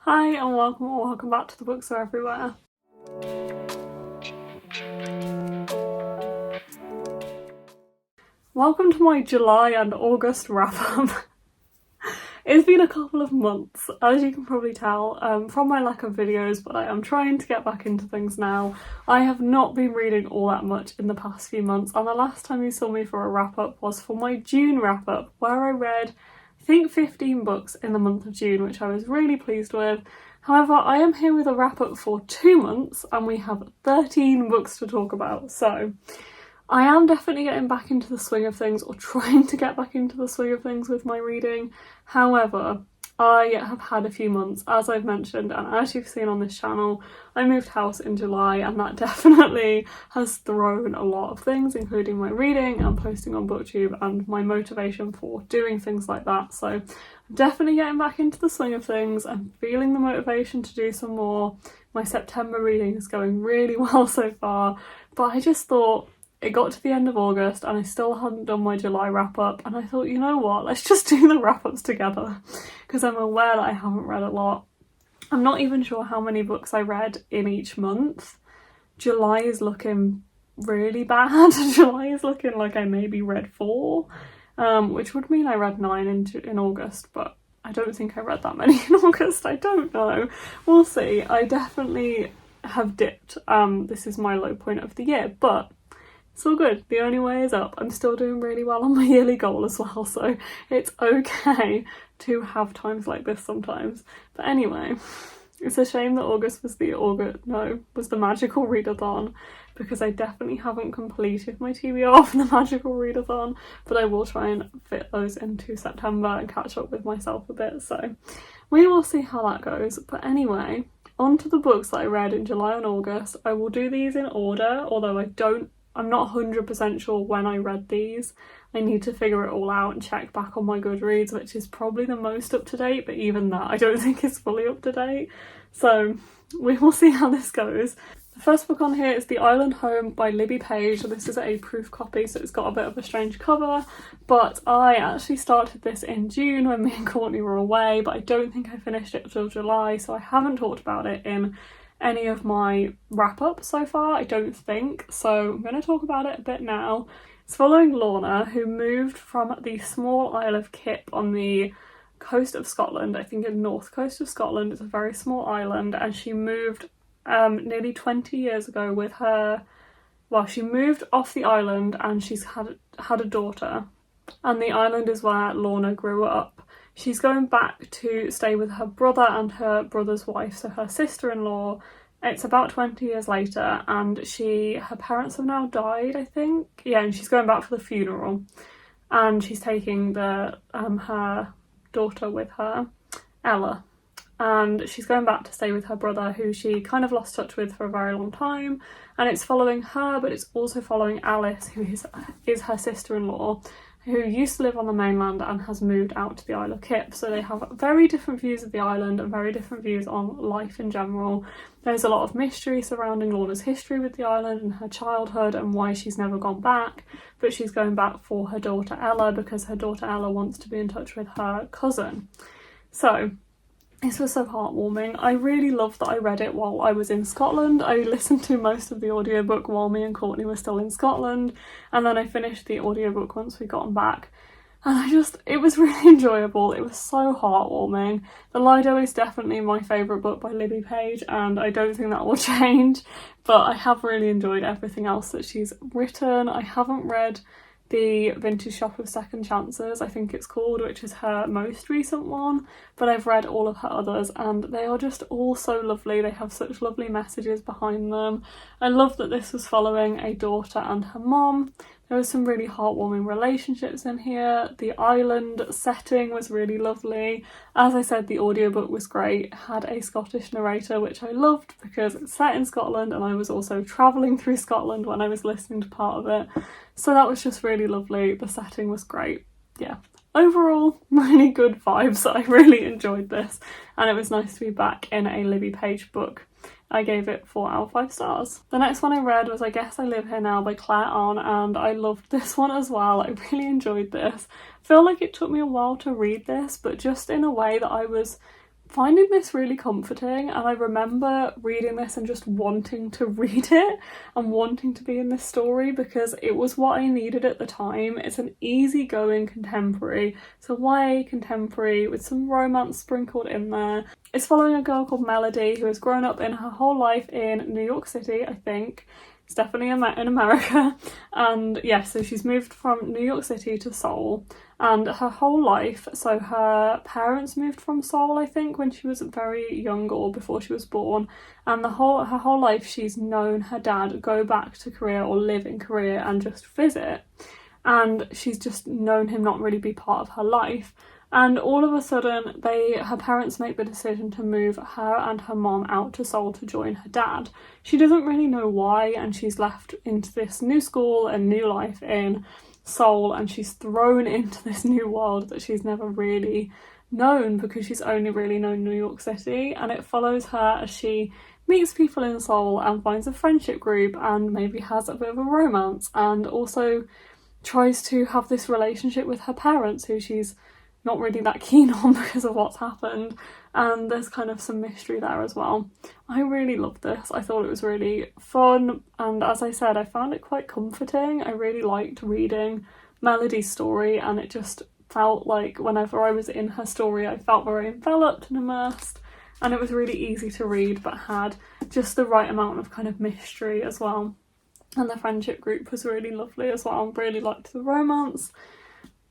Hi and welcome or welcome back to The Books Are Everywhere. Welcome to my July and August wrap-up. It's been a couple of months, as you can probably tell, from my lack of videos, but I am trying to get back into things now. I have not been reading all that much in the past few months, and the last time you saw me for a wrap-up was for my June wrap-up, where I read, I think, 15 books in the month of June, which I was really pleased with. However, I am here with a wrap-up for 2 months, and we have 13 books to talk about, so I am definitely getting back into the swing of things, or trying to get back into the swing of things with my reading. However, I have had a few months, as I've mentioned, and as you've seen on this channel, I moved house in July, and that definitely has thrown a lot of things, including my reading and posting on BookTube and my motivation for doing things like that. So I'm definitely getting back into the swing of things. I'm feeling the motivation to do some more. My September reading is going really well so far, but I just thought, it got to the end of August and I still hadn't done my July wrap-up, and I thought, you know what, let's just do the wrap-ups together, because I'm aware that I haven't read a lot. I'm not even sure how many books I read in each month. July is looking really bad. July is looking like I maybe read 4, which would mean I read 9 in August, but I don't think I read that many in August. I don't know. We'll see. I definitely have dipped. This is my low point of the year, but it's all good. The only way is up. I'm still doing really well on my yearly goal as well, so it's okay to have times like this sometimes. But anyway, it's a shame that August was the magical readathon, because I definitely haven't completed my TBR for the magical readathon, but I will try and fit those into September and catch up with myself a bit, so we will see how that goes. But anyway, on to the books that I read in July and August. I will do these in order, although I'm not 100% sure when I read these. I need to figure it all out and check back on my Goodreads, which is probably the most up to date, but even that I don't think is fully up to date. So we will see how this goes. The first book on here is The Island Home by Libby Page. This is a proof copy, so it's got a bit of a strange cover, but I actually started this in June when me and Courtney were away, but I don't think I finished it till July, so I haven't talked about it in any of my wrap-ups so far, I don't think, so I'm going to talk about it a bit now. It's following Lorna, who moved from the small Isle of Kip on the coast of Scotland, I think in north coast of Scotland. It's a very small island, and she moved nearly 20 years ago with her, well, she moved off the island and she's had a daughter, and the island is where Lorna grew up. She's going back to stay with her brother and her brother's wife, so her sister-in-law. It's about 20 years later, and her parents have now died, I think. Yeah, and she's going back for the funeral, and she's taking her daughter with her, Ella, and she's going back to stay with her brother, who she kind of lost touch with for a very long time. And it's following her, but it's also following Alice, who is her sister-in-law, who used to live on the mainland and has moved out to the Isle of Kip. So they have very different views of the island and very different views on life in general. There's a lot of mystery surrounding Lorna's history with the island and her childhood and why she's never gone back, but she's going back for her daughter Ella because her daughter Ella wants to be in touch with her cousin. So this was so heartwarming. I really loved that I read it while I was in Scotland. I listened to most of the audiobook while me and Courtney were still in Scotland, and then I finished the audiobook once we gotten back. And it was really enjoyable. It was so heartwarming. The Lido is definitely my favourite book by Libby Page, and I don't think that will change, but I have really enjoyed everything else that she's written. I haven't read the Vintage Shop of Second Chances, I think it's called, which is her most recent one, but I've read all of her others and they are just all so lovely. They have such lovely messages behind them. I love that this was following a daughter and her mom. There was some really heartwarming relationships in here. The island setting was really lovely. As I said, the audiobook was great. It had a Scottish narrator, which I loved because it's set in Scotland, and I was also travelling through Scotland when I was listening to part of it. So that was just really lovely. The setting was great. Yeah. Overall, really good vibes. I really enjoyed this, and it was nice to be back in a Libby Page book. I gave it 4 out of 5 stars. The next one I read was I Guess I Live Here Now by Claire Ahn, and I loved this one as well. I really enjoyed this. I feel like it took me a while to read this, but just in a way that I was finding this really comforting, and I remember reading this and just wanting to read it and wanting to be in this story because it was what I needed at the time. It's an easygoing contemporary, so YA contemporary with some romance sprinkled in there. It's following a girl called Melody who has grown up in her whole life in New York City, I think. It's definitely in America, and yeah, so she's moved from New York City to Seoul, and her whole life, so her parents moved from Seoul, I think, when she was very young or before she was born, and her whole life she's known her dad go back to Korea or live in Korea and just visit, and she's just known him not really be part of her life. And all of a sudden, her parents make the decision to move her and her mom out to Seoul to join her dad. She doesn't really know why, and she's left into this new school and new life in Seoul, and she's thrown into this new world that she's never really known because she's only really known New York City. And it follows her as she meets people in Seoul and finds a friendship group and maybe has a bit of a romance, and also tries to have this relationship with her parents who she's not really that keen on because of what's happened, and there's kind of some mystery there as well. I really loved this. I thought it was really fun, and as I said, I found it quite comforting. I really liked reading Melody's story, and it just felt like whenever I was in her story I felt very enveloped and immersed, and it was really easy to read but had just the right amount of kind of mystery as well. And the friendship group was really lovely as well. I really liked the romance.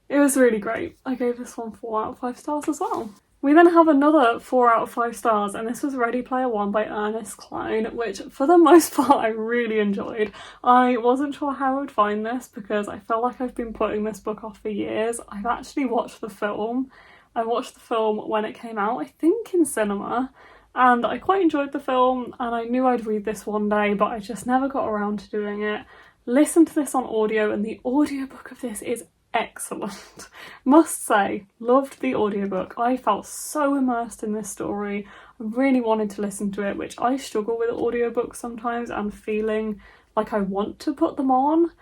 It was really great. I gave this one 4 out of 5 stars as well. We then have another 4 out of 5 stars, and this was Ready Player One by Ernest Cline, which for the most part I really enjoyed. I wasn't sure how I would find this because I feel like I've been putting this book off for years. I've actually watched the film. I watched the film when it came out, I think in cinema, and I quite enjoyed the film, and I knew I'd read this one day, but I just never got around to doing it. Listened to this on audio, and the audiobook of this is excellent. Must say, loved the audiobook. I felt so immersed in this story. I really wanted to listen to it, which I struggle with audiobooks sometimes and feeling like I want to put them on.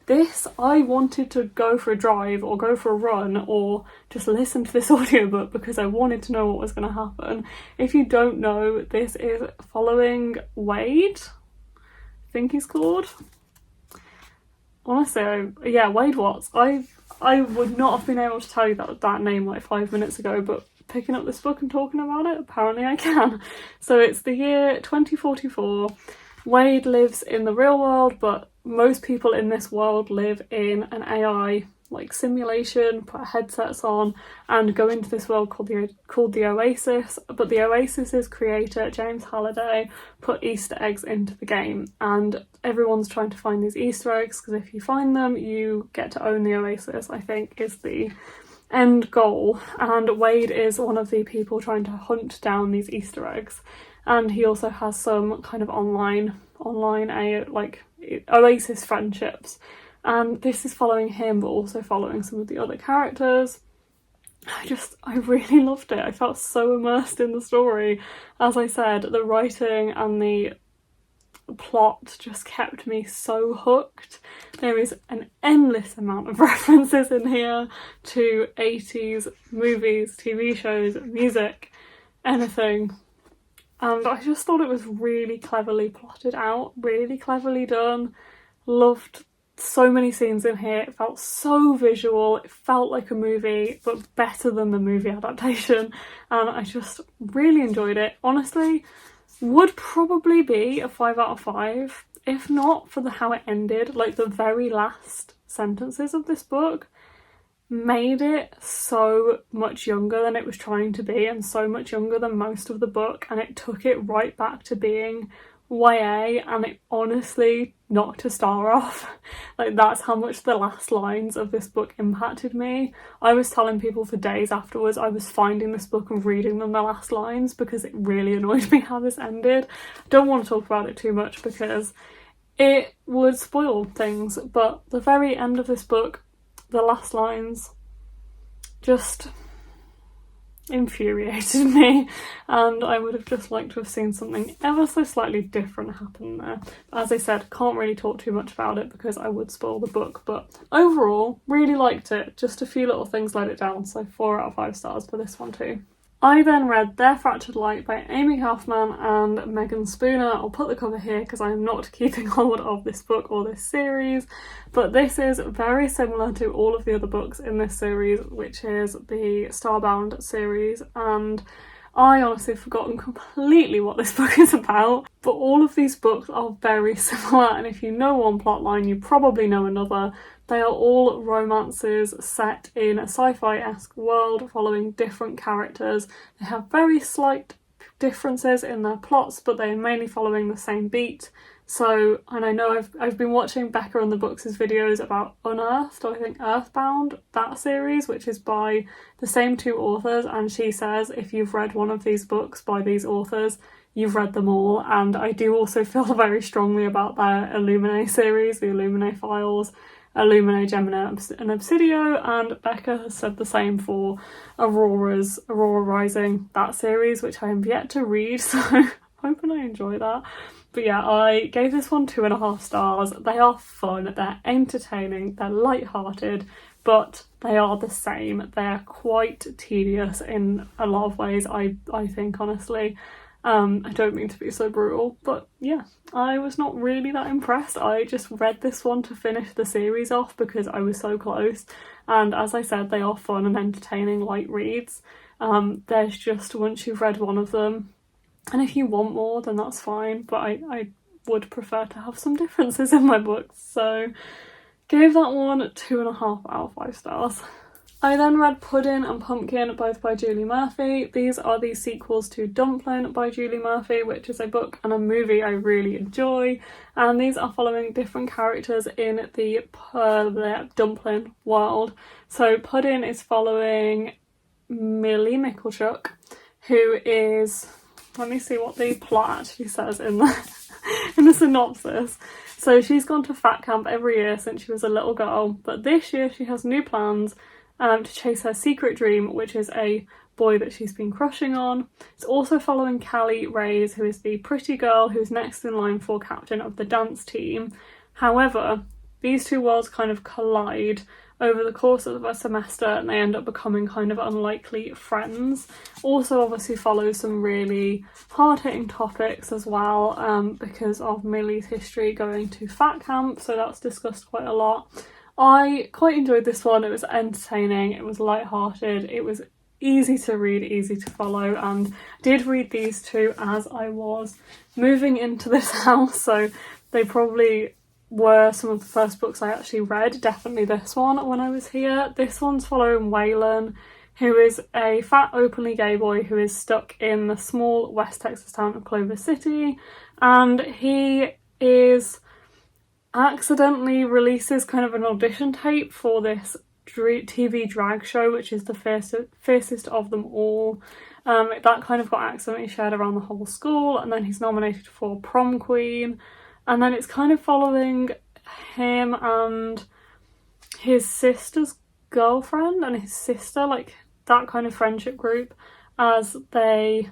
This, I wanted to go for a drive or go for a run or just listen to this audiobook because I wanted to know what was going to happen. If you don't know, this is following Wade, I think he's called. Honestly, yeah, Wade Watts. I would not have been able to tell you that name like 5 minutes ago, but picking up this book and talking about it, apparently I can. So it's the year 2044. Wade lives in the real world, but most people in this world live in an AI like simulation, put headsets on and go into this world called the Oasis. But the Oasis's creator, James Halliday, put Easter eggs into the game, and everyone's trying to find these Easter eggs because if you find them you get to own the Oasis, I think is the end goal. And Wade is one of the people trying to hunt down these Easter eggs, and he also has some kind of online like Oasis friendships. And this is following him, but also following some of the other characters. I really loved it. I felt so immersed in the story. As I said, the writing and the plot just kept me so hooked. There is an endless amount of references in here to 80s movies, TV shows, music, anything. And I just thought it was really cleverly plotted out, really cleverly done. Loved so many scenes in here. It felt so visual. It felt like a movie, but better than the movie adaptation. And I just really enjoyed it. Honestly, would probably be a 5 out of 5, if not for how it ended. Like the very last sentences of this book made it so much younger than it was trying to be, and so much younger than most of the book, and it took it right back to being YA, and it honestly knocked a star off. Like, that's how much the last lines of this book impacted me. I was telling people for days afterwards I was finding this book and reading them the last lines because it really annoyed me how this ended. I don't want to talk about it too much because it would spoil things, but the very end of this book, the last lines, just infuriated me, and I would have just liked to have seen something ever so slightly different happen there. But as I said, can't really talk too much about it because I would spoil the book, but overall really liked it. Just a few little things let it down, so 4 out of 5 stars for this one too. I then read Their Fractured Light by Amy Kaufman and Megan Spooner. I'll put the cover here because I am not keeping hold of this book or this series, but this is very similar to all of the other books in this series, which is the Starbound series, and I honestly have forgotten completely what this book is about, but all of these books are very similar, and if you know one plotline, you probably know another. They are all romances set in a sci-fi-esque world following different characters. They have very slight differences in their plots, but they are mainly following the same beat. So, and I know I've been watching Becca and the Books' videos about Unearthed, or I think Earthbound, that series, which is by the same two authors, and she says if you've read one of these books by these authors, you've read them all. And I do also feel very strongly about their Illuminae series, the Illuminae Files, Illuminae, Gemina and Obsidio, and Becca has said the same for Aurora Rising, that series, which I have yet to read, so hoping I enjoy that. But yeah, I gave this one 2.5 stars. They are fun, they're entertaining, they're light-hearted, but they are the same. They're quite tedious in a lot of ways, I think, honestly. I don't mean to be so brutal, but yeah, I was not really that impressed. I just read this one to finish the series off because I was so close, and as I said, they are fun and entertaining light reads. There's just, once you've read one of them, and if you want more, then that's fine, but I would prefer to have some differences in my books, so gave that one 2.5 out of 5 stars. I then read Puddin' and Pumpkin, both by Julie Murphy. These are the sequels to Dumplin' by Julie Murphy, which is a book and a movie I really enjoy, and these are following different characters in the Dumplin' world. So Puddin' is following Millie Mickelchuk, who is... let me see what the plot actually says in the synopsis. So she's gone to fat camp every year since she was a little girl, but this year she has new plans to chase her secret dream, which is a boy that she's been crushing on. It's also following Callie Reyes, who is the pretty girl who's next in line for captain of the dance team. However, these two worlds kind of collide over the course of a semester, and they end up becoming kind of unlikely friends. Also obviously follows some really hard-hitting topics as well, because of Millie's history going to fat camp, so that's discussed quite a lot. I quite enjoyed this one. It was entertaining, it was light-hearted, it was easy to read, easy to follow, and I did read these two as I was moving into this house, so they probably were some of the first books I actually read, definitely this one when I was here. This one's following Waylon, who is a fat openly gay boy who is stuck in the small West Texas town of Clover City, and he is accidentally releases kind of an audition tape for this TV drag show, which is the fiercest of them all. That kind of got accidentally shared around the whole school, and then he's nominated for prom queen, and then it's kind of following him and his sister's girlfriend and his sister, like that kind of friendship group, as they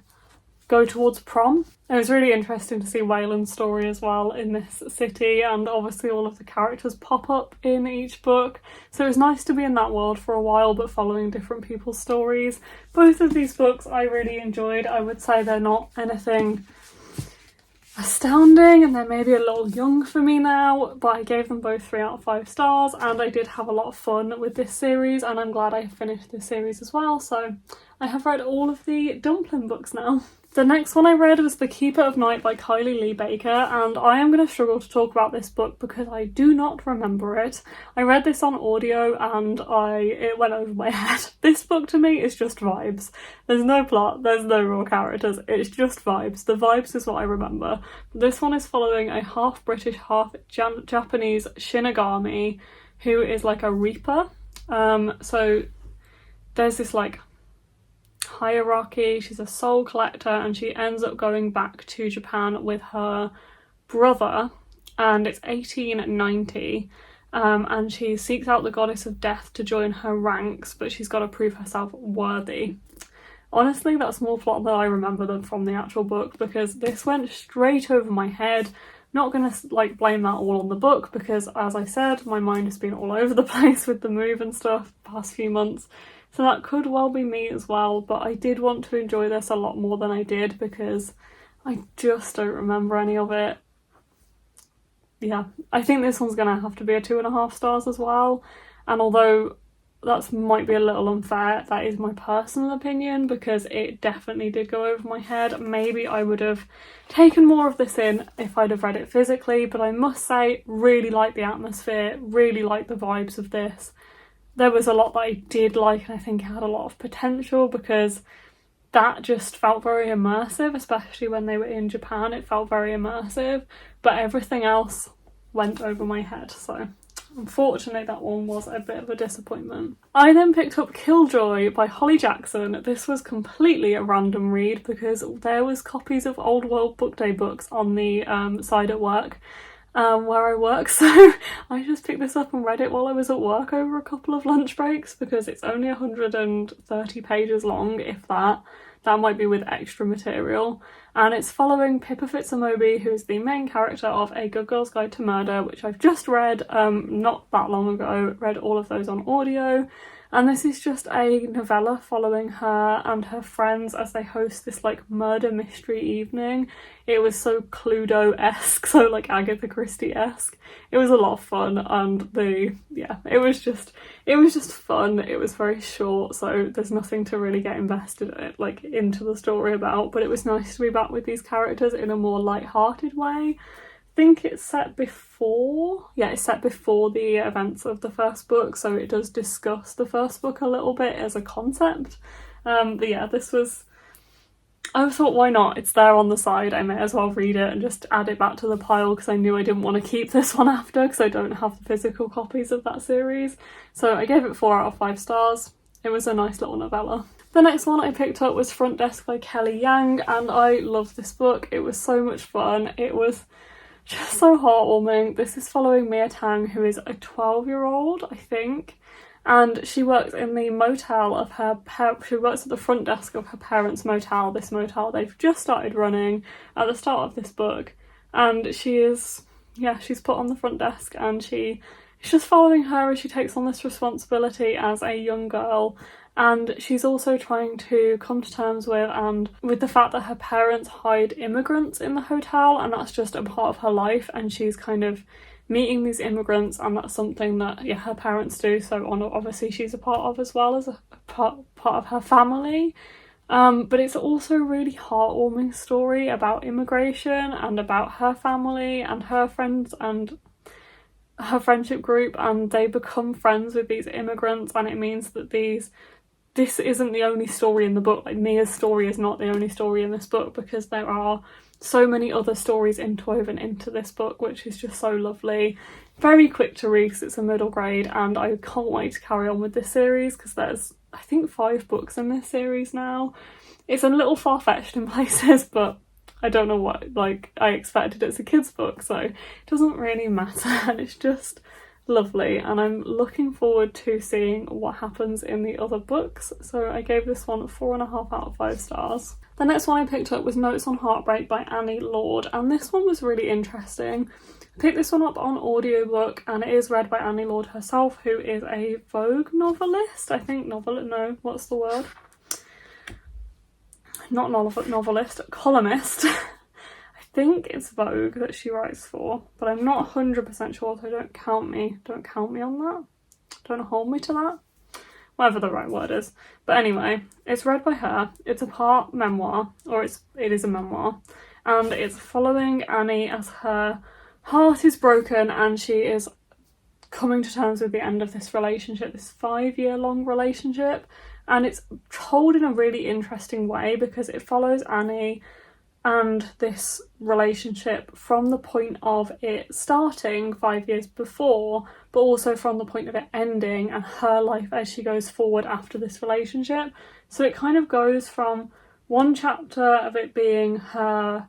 go towards prom. It was really interesting to see Waylon's story as well in this city, and obviously all of the characters pop up in each book, so it was nice to be in that world for a while but following different people's stories. Both of these books I really enjoyed. I would say they're not anything astounding and they're maybe a little young for me now, but I gave them both 3 out of 5 stars, and I did have a lot of fun with this series, and I'm glad I finished this series as well. So I have read all of the Dumplin' books now. The next one I read was The Keeper of Night by Kylie Lee Baker, and I am going to struggle to talk about this book because I do not remember it. I read this on audio and it went over my head. This book to me is just vibes. There's no plot, there's no real characters, it's just vibes. The vibes is what I remember. This one is following a half British, half Japanese Shinigami who is like a reaper. So there's this like hierarchy. She's a soul collector and she ends up going back to Japan with her brother, and it's 1890, and she seeks out the goddess of death to join her ranks, but she's got to prove herself worthy. Honestly, that's more plot than I remember than from the actual book, because this went straight over my head. Not gonna like blame that all on the book, because as I said, my mind has been all over the place with the move and stuff the past few months. So that could well be me as well, but I did want to enjoy this a lot more than I did because I just don't remember any of it. Yeah, I think this one's gonna have to be a 2.5 stars as well, and although that might be a little unfair, that is my personal opinion because it definitely did go over my head. Maybe I would have taken more of this in if I'd have read it physically, but I must say, really like the atmosphere, really like the vibes of this. There was a lot that I did like, and I think it had a lot of potential because that just felt very immersive, especially when they were in Japan. It felt very immersive, but everything else went over my head, so unfortunately that one was a bit of a disappointment. I then picked up Killjoy by Holly Jackson. This was completely a random read because there was copies of Old World Book Day books on the side at work where I work, so I just picked this up and read it while I was at work over a couple of lunch breaks because it's only 130 pages long, if that. That might be with extra material, and it's following Pippa Fitzamobi, who is the main character of A Good Girl's Guide to Murder, which I've just read not that long ago, read all of those on audio, and this is just a novella following her and her friends as they host this like murder mystery evening. It was so Cluedo-esque, so like Agatha Christie-esque. It was a lot of fun, and it was just fun. It was very short, so there's nothing to really get invested in it, like into the story about, but it was nice to be back with these characters in a more light-hearted way. I think it's set before the events of the first book, so it does discuss the first book a little bit as a concept. But yeah, I thought, why not? It's there on the side, I may as well read it and just add it back to the pile because I knew I didn't want to keep this one after because I don't have the physical copies of that series. So I gave it 4 out of 5 stars. It was a nice little novella. The next one I picked up was Front Desk by Kelly Yang, and I loved this book. It was so much fun. It was just so heartwarming. This is following Mia Tang, who is a 12-year-old, I think, and she works in the motel of she works at the front desk of her parents' motel, this motel they've just started running at the start of this book, and she's put on the front desk, and she's just following her as she takes on this responsibility as a young girl. And she's also trying to come to terms with the fact that her parents hide immigrants in the hotel, and that's just a part of her life, and she's kind of meeting these immigrants, and that's something that her parents do, so obviously she's a part of as well as a part of her family. But it's also a really heartwarming story about immigration and about her family and her friends and her friendship group, and they become friends with these immigrants, and it means that this isn't the only story in the book. Like, Mia's story is not the only story in this book because there are so many other stories interwoven into this book, which is just so lovely. Very quick to read because it's a middle grade, and I can't wait to carry on with this series because there's, I think, 5 books in this series now. It's a little far-fetched in places, but I don't know what, like, I expected it's a kid's book, so it doesn't really matter, and it's just lovely, and I'm looking forward to seeing what happens in the other books. So I gave this one 4.5 out of 5 stars. The next one I picked up was Notes on Heartbreak by Annie Lord, and this one was really interesting. I picked this one up on audiobook, and it is read by Annie Lord herself, who is a Vogue novelist, I think. What's the word? Not novelist, columnist. I think it's Vogue that she writes for, but I'm not 100% sure, so don't count me on that. Don't hold me to that. Whatever the right word is. But anyway, it's read by her. It's a part memoir, or it is a memoir, and it's following Annie as her heart is broken and she is coming to terms with the end of this relationship, this 5-year-long relationship, and it's told in a really interesting way because it follows Annie and this relationship from the point of it starting 5 years before, but also from the point of it ending and her life as she goes forward after this relationship. So it kind of goes from one chapter of it being her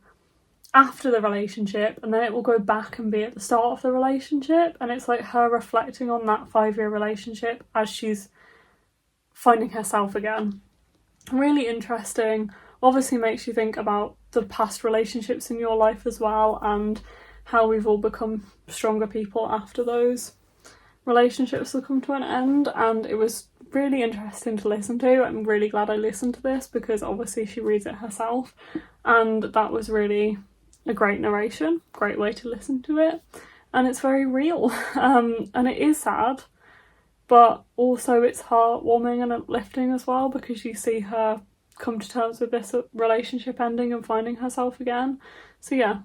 after the relationship, and then it will go back and be at the start of the relationship, and it's like her reflecting on that 5-year relationship as she's finding herself again. Really interesting. Obviously makes you think about the past relationships in your life as well, and how we've all become stronger people after those relationships have come to an end, and it was really interesting to listen to. I'm really glad I listened to this because obviously she reads it herself, and that was really a great narration, great way to listen to it, and it's very real. And it is sad, but also it's heartwarming and uplifting as well, because you see her come to terms with this relationship ending and finding herself again. So yeah,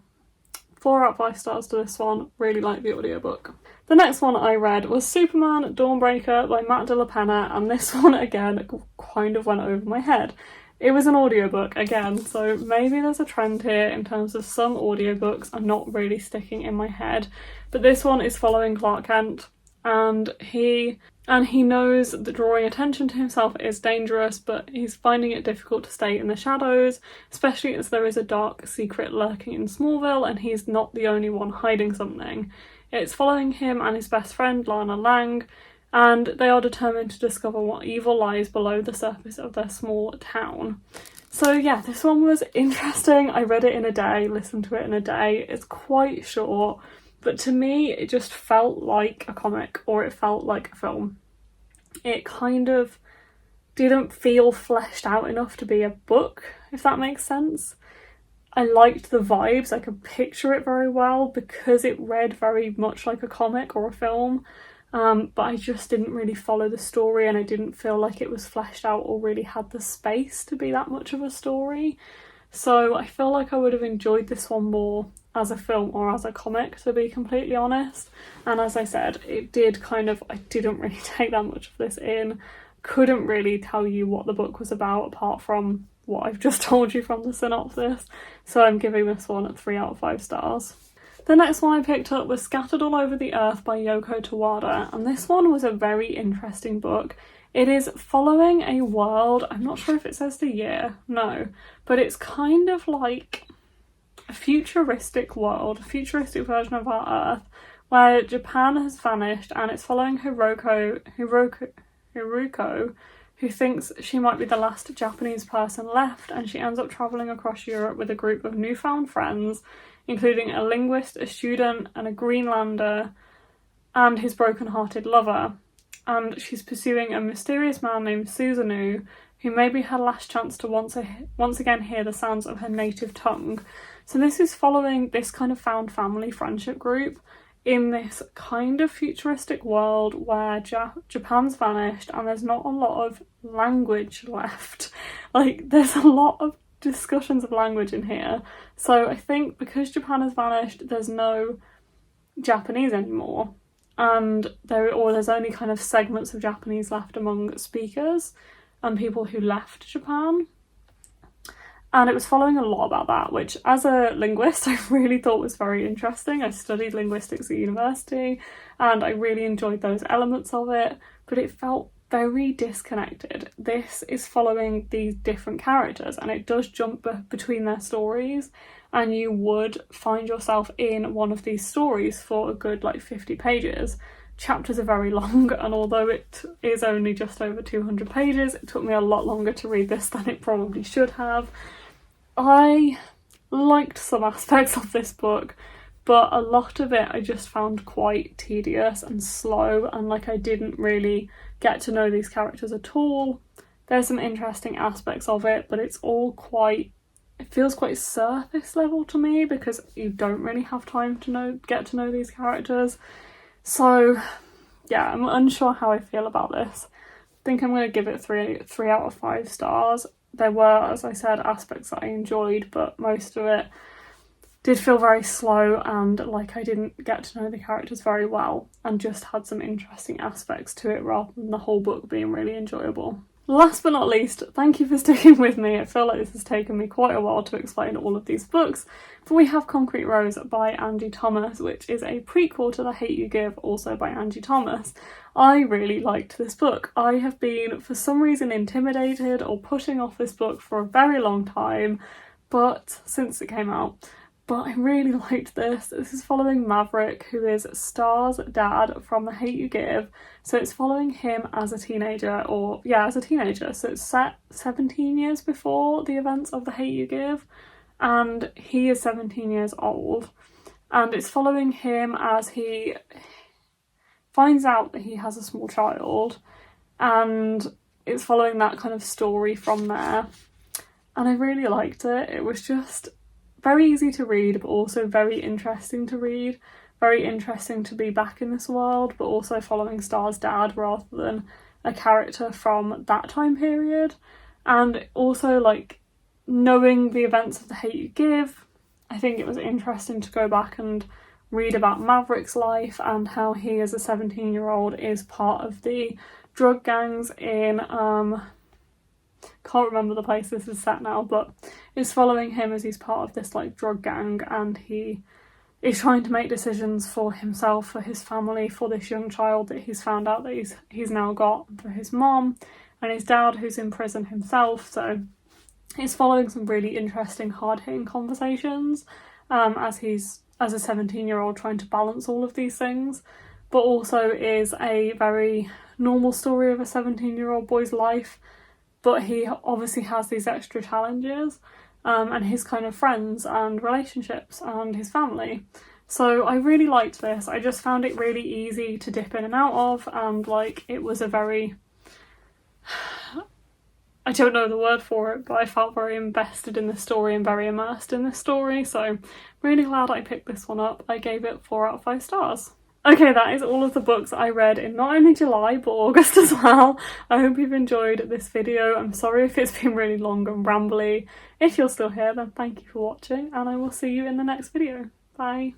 4 out of 5 stars to this one. Really like the audiobook. The next one I read was Superman Dawnbreaker by Matt De La Penna, and this one again kind of went over my head. It was an audiobook again, so maybe there's a trend here in terms of some audiobooks are not really sticking in my head, but this one is following Clark Kent, and he knows that drawing attention to himself is dangerous, but he's finding it difficult to stay in the shadows, especially as there is a dark secret lurking in Smallville and he's not the only one hiding something. It's following him and his best friend Lana Lang, and they are determined to discover what evil lies below the surface of their small town. So yeah, this one was interesting. I read it in a day, listened to it in a day. It's quite short, but to me it just felt like a comic, or it felt like a film. It kind of didn't feel fleshed out enough to be a book, if that makes sense. I liked the vibes, I could picture it very well because it read very much like a comic or a film, but I just didn't really follow the story, and I didn't feel like it was fleshed out or really had the space to be that much of a story. So I feel like I would have enjoyed this one more as a film or as a comic, to be completely honest. And as I said, I didn't really take that much of this in. Couldn't really tell you what the book was about apart from what I've just told you from the synopsis. So I'm giving this one 3 out of 5 stars. The next one I picked up was Scattered All Over the Earth by Yoko Tawada, and this one was a very interesting book. It is following a world, I'm not sure if it says the year, no, but it's kind of like a futuristic world, a futuristic version of our Earth, where Japan has vanished, and it's following Hiruko, who thinks she might be the last Japanese person left, and she ends up travelling across Europe with a group of newfound friends, including a linguist, a student, and a Greenlander, and his broken-hearted lover. And she's pursuing a mysterious man named Susanoo, who may be her last chance to once again hear the sounds of her native tongue. So this is following this kind of found family friendship group in this kind of futuristic world where Japan's vanished and there's not a lot of language left. Like, there's a lot of discussions of language in here. So I think because Japan has vanished, there's no Japanese anymore. And there's only kind of segments of Japanese left among speakers and people who left Japan. And it was following a lot about that, which as a linguist I really thought was very interesting. I studied linguistics at university and I really enjoyed those elements of it, but it felt very disconnected. This is following these different characters and it does jump between their stories, and you would find yourself in one of these stories for a good 50 pages. Chapters are very long, and although it is only just over 200 pages, it took me a lot longer to read this than it probably should have. I liked some aspects of this book, but a lot of it I just found quite tedious and slow, and I didn't really get to know these characters at all. There's some interesting aspects of it, but it's all it feels quite surface level to me because you don't really have time to get to know these characters. So yeah, I'm unsure how I feel about this. I think I'm going to give it 3 out of 5 stars. There were, as I said, aspects that I enjoyed, but most of it did feel very slow and like I didn't get to know the characters very well, and just had some interesting aspects to it rather than the whole book being really enjoyable. Last but not least, thank you for sticking with me. I feel like this has taken me quite a while to explain all of these books, but we have Concrete Rose by Angie Thomas, which is a prequel to The Hate U Give, also by Angie Thomas. I really liked this book. I have been, for some reason, intimidated or putting off this book for a very long time, but since it came out. But I really liked this. This is following Maverick, who is Star's dad from The Hate U Give. So it's following him as a teenager, so it's set 17 years before the events of The Hate U Give, and he is 17 years old. And it's following him as he finds out that he has a small child, and it's following that kind of story from there, and I really liked it. It was just very easy to read, but also very interesting to read. Very interesting to be back in this world, but also following Star's dad rather than a character from that time period. And also, like, knowing the events of The Hate U Give, I think it was interesting to go back and read about Maverick's life and how he, as a 17-year-old, is part of the drug gangs in, can't remember the place this is set now, but it's following him as he's part of this, like, drug gang, and he is trying to make decisions for himself, for his family, for this young child that he's found out that he's now got, for his mom and his dad who's in prison himself. So it's following some really interesting, hard-hitting conversations as he's, as a 17-year-old, trying to balance all of these things, but also is a very normal story of a 17-year-old boy's life, but he obviously has these extra challenges. And his kind of friends and relationships and his family. So I really liked this. I just found it really easy to dip in and out of, and like it was a very, I don't know the word for it, but I felt very invested in the story and very immersed in this story. So really glad I picked this one up. I gave it 4 out of 5 stars. Okay, that is all of the books I read in not only July but August as well. I hope you've enjoyed this video. I'm sorry if it's been really long and rambly. If you're still here, then thank you for watching, and I will see you in the next video. Bye.